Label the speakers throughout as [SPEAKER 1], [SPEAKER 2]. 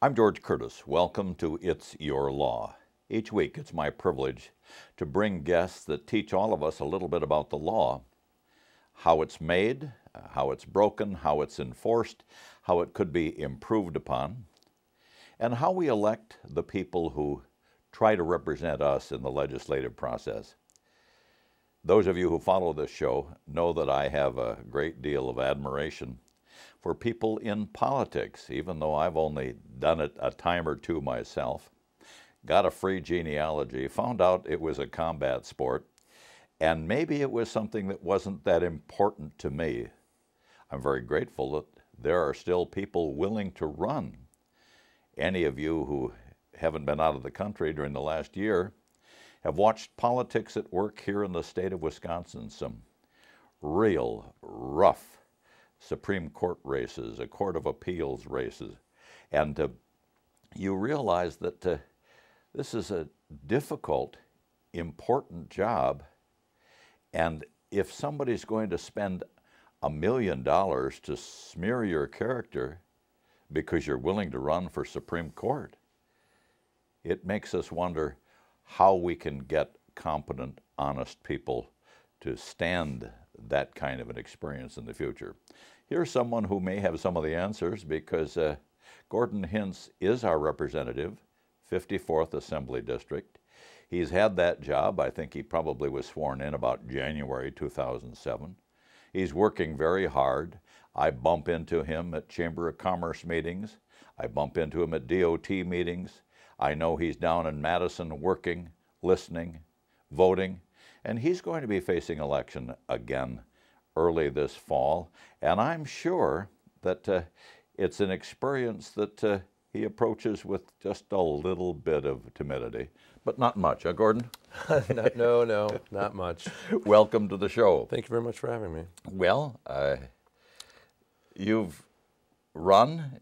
[SPEAKER 1] I'm George Curtis. Welcome to It's Your Law. Each week it's my privilege to bring guests that teach all of us a little bit about the law, how it's made, how it's broken, how it's enforced, how it could be improved upon, and how we elect the people who try to represent us in the legislative process. Those of you who follow this show know that I have a great deal of admiration for people in politics, even though I've only done it a time or two myself. Got a free genealogy, found out it was a combat sport, and maybe it was something that wasn't that important to me. I'm very grateful that there are still people willing to run. Any of you who haven't been out of the country during the last year have watched politics at work here in the state of Wisconsin, some real rough Supreme Court races, a Court of Appeals races, and you realize that this is a difficult, important job, and if somebody's going to spend $1 million to smear your character because you're willing to run for Supreme Court, it makes us wonder how we can get competent, honest people to stand that kind of an experience in the future. Here's someone who may have some of the answers because Gordon Hintz is our representative, 54th Assembly District. He's had that job. I think he probably was sworn in about January 2007. He's working very hard. I bump into him at Chamber of Commerce meetings. I bump into him at DOT meetings. I know he's down in Madison working, listening, voting, and he's going to be facing election again early this fall. And I'm sure that it's an experience that he approaches with just a little bit of timidity, but not much, huh, Gordon?
[SPEAKER 2] No, not much.
[SPEAKER 1] Welcome to the show.
[SPEAKER 2] Thank you very much for having me.
[SPEAKER 1] Well, you've run.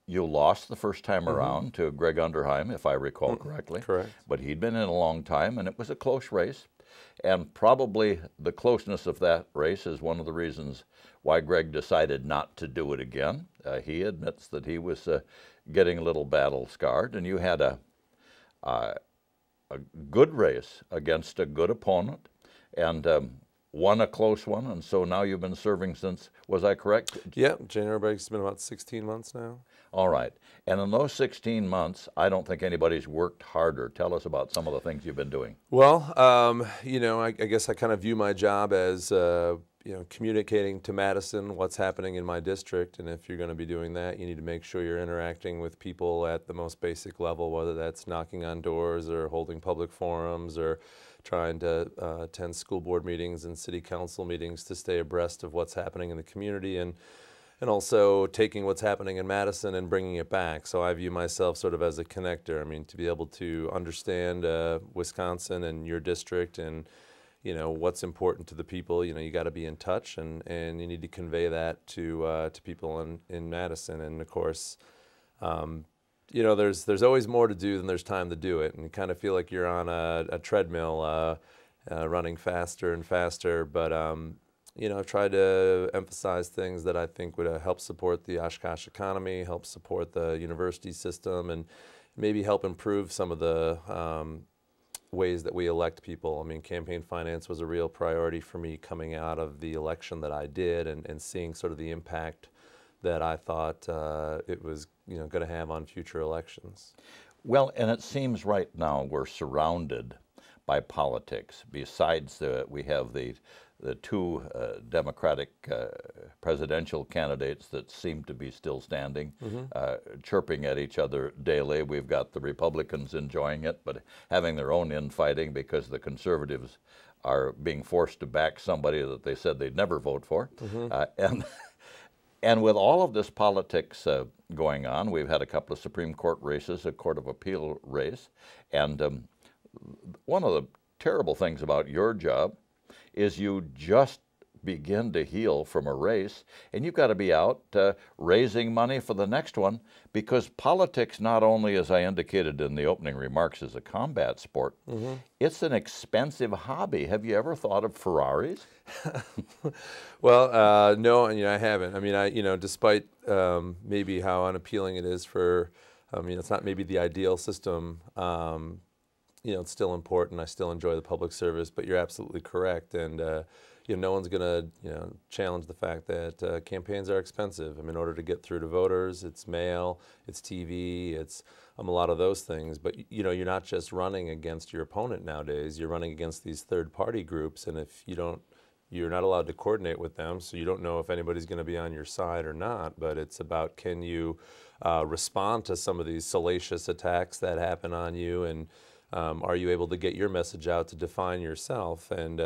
[SPEAKER 1] You lost the first time around to Greg Underheim, if I recall correctly.
[SPEAKER 2] Correct.
[SPEAKER 1] But he'd been in a long time, and it was a close race. And probably the closeness of that race is one of the reasons why Greg decided not to do it again. He admits that he was getting a little battle-scarred, and you had a good race against a good opponent, and won a close one, and so now you've been serving since, was I correct?
[SPEAKER 2] Yeah, January break's been about 16 months now.
[SPEAKER 1] All right. And in those 16 months, I don't think anybody's worked harder. Tell us about some of the things you've been doing.
[SPEAKER 2] Well, I guess I kind of view my job as, communicating to Madison what's happening in my district, and if you're going to be doing that, you need to make sure you're interacting with people at the most basic level, whether that's knocking on doors or holding public forums or trying to attend school board meetings and city council meetings to stay abreast of what's happening in the community, and also taking what's happening in Madison and bringing it back. So I view myself sort of as a connector. I mean, to be able to understand Wisconsin and your district and, what's important to the people, you got to be in touch, and you need to convey that to people in Madison. And of course, there's always more to do than there's time to do it, and you kind of feel like you're on a treadmill running faster and faster. But I've tried to emphasize things that I think would help support the Oshkosh economy, help support the university system, and maybe help improve some of the ways that we elect people. I mean, campaign finance was a real priority for me coming out of the election that I did, and seeing sort of the impact that I thought it was going to have on future elections.
[SPEAKER 1] Well, and it seems right now we're surrounded by politics. Besides, we have the two Democratic presidential candidates that seem to be still standing, chirping at each other daily. We've got the Republicans enjoying it, but having their own infighting because the conservatives are being forced to back somebody that they said they'd never vote for. And with all of this politics going on, we've had a couple of Supreme Court races, a Court of Appeal race, and one of the terrible things about your job is you just begin to heal from a race, and you've got to be out raising money for the next one, because politics, not only, as I indicated in the opening remarks, is a combat sport, it's an expensive hobby. Have you ever thought of Ferraris?
[SPEAKER 2] Well, no, and I haven't. I mean, despite maybe how unappealing it is for, it's not maybe the ideal system. It's still important. I still enjoy the public service, but you're absolutely correct. And no one's going to challenge the fact that campaigns are expensive. I mean, in order to get through to voters, it's mail, it's TV, it's a lot of those things. But you're not just running against your opponent nowadays. You're running against these third-party groups, and if you're not allowed to coordinate with them, so you don't know if anybody's going to be on your side or not. But it's about, can you respond to some of these salacious attacks that happen on you, and are you able to get your message out to define yourself? And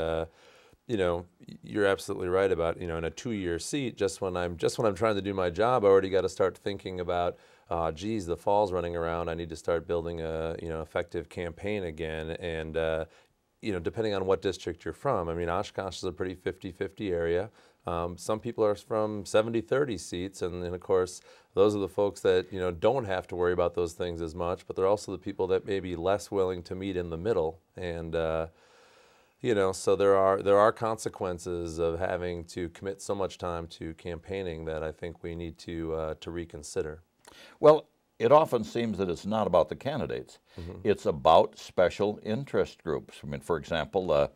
[SPEAKER 2] you're absolutely right about, in a 2-year seat, just when I'm trying to do my job, I already got to start thinking about, geez, the fall's running around. I need to start building a effective campaign again. And depending on what district you're from, I mean, Oshkosh is a pretty 50-50 area. Some people are from 70-30 seats, and of course, those are the folks that don't have to worry about those things as much. But they're also the people that may be less willing to meet in the middle, and so there are consequences of having to commit so much time to campaigning that I think we need to reconsider.
[SPEAKER 1] Well, it often seems that it's not about the candidates. It's about special interest groups. I mean, for example,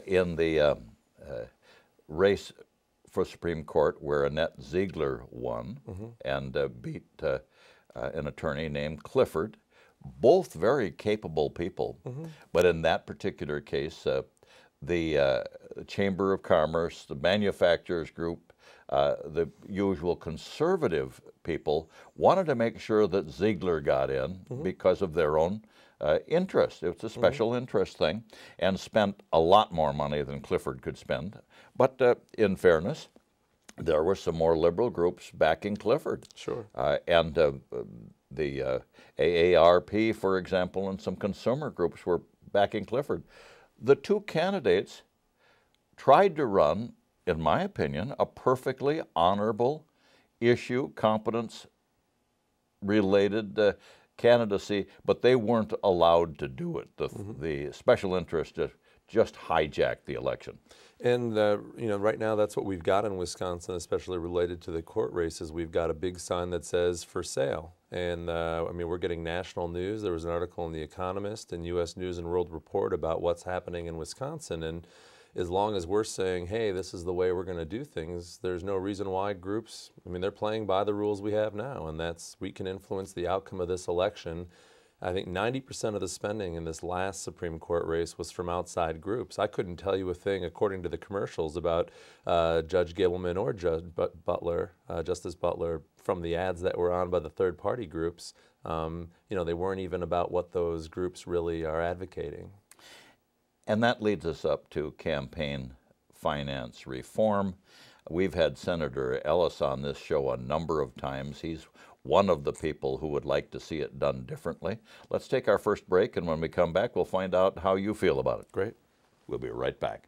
[SPEAKER 1] in the race for Supreme Court, where Annette Ziegler won and beat an attorney named Clifford, both very capable people. But in that particular case, the Chamber of Commerce, the manufacturers group, the usual conservative people wanted to make sure that Ziegler got in because of their own interest. It was a special interest thing, and spent a lot more money than Clifford could spend. But in fairness, there were some more liberal groups backing Clifford.
[SPEAKER 2] Sure.
[SPEAKER 1] And the AARP, for example, and some consumer groups were backing Clifford. The two candidates tried to run, in my opinion, a perfectly honorable issue, competence-related candidacy, but they weren't allowed to do it. The special interest just hijacked the election.
[SPEAKER 2] And right now, that's what we've got in Wisconsin, especially related to the court races. We've got a big sign that says "for sale," and I mean, we're getting national news. There was an article in The Economist and U.S. News and World Report about what's happening in Wisconsin, and as long as we're saying, hey, this is the way we're going to do things, there's no reason why groups, I mean, they're playing by the rules we have now, and we can influence the outcome of this election. I think 90% of the spending in this last Supreme Court race was from outside groups. I couldn't tell you a thing, according to the commercials, about Judge Gableman or Justice Butler, from the ads that were on by the third-party groups. They weren't even about what those groups really are advocating.
[SPEAKER 1] And that leads us up to campaign finance reform. We've had Senator Ellis on this show a number of times. He's one of the people who would like to see it done differently. Let's take our first break, and when we come back, we'll find out how you feel about it.
[SPEAKER 2] Great.
[SPEAKER 1] We'll be right back.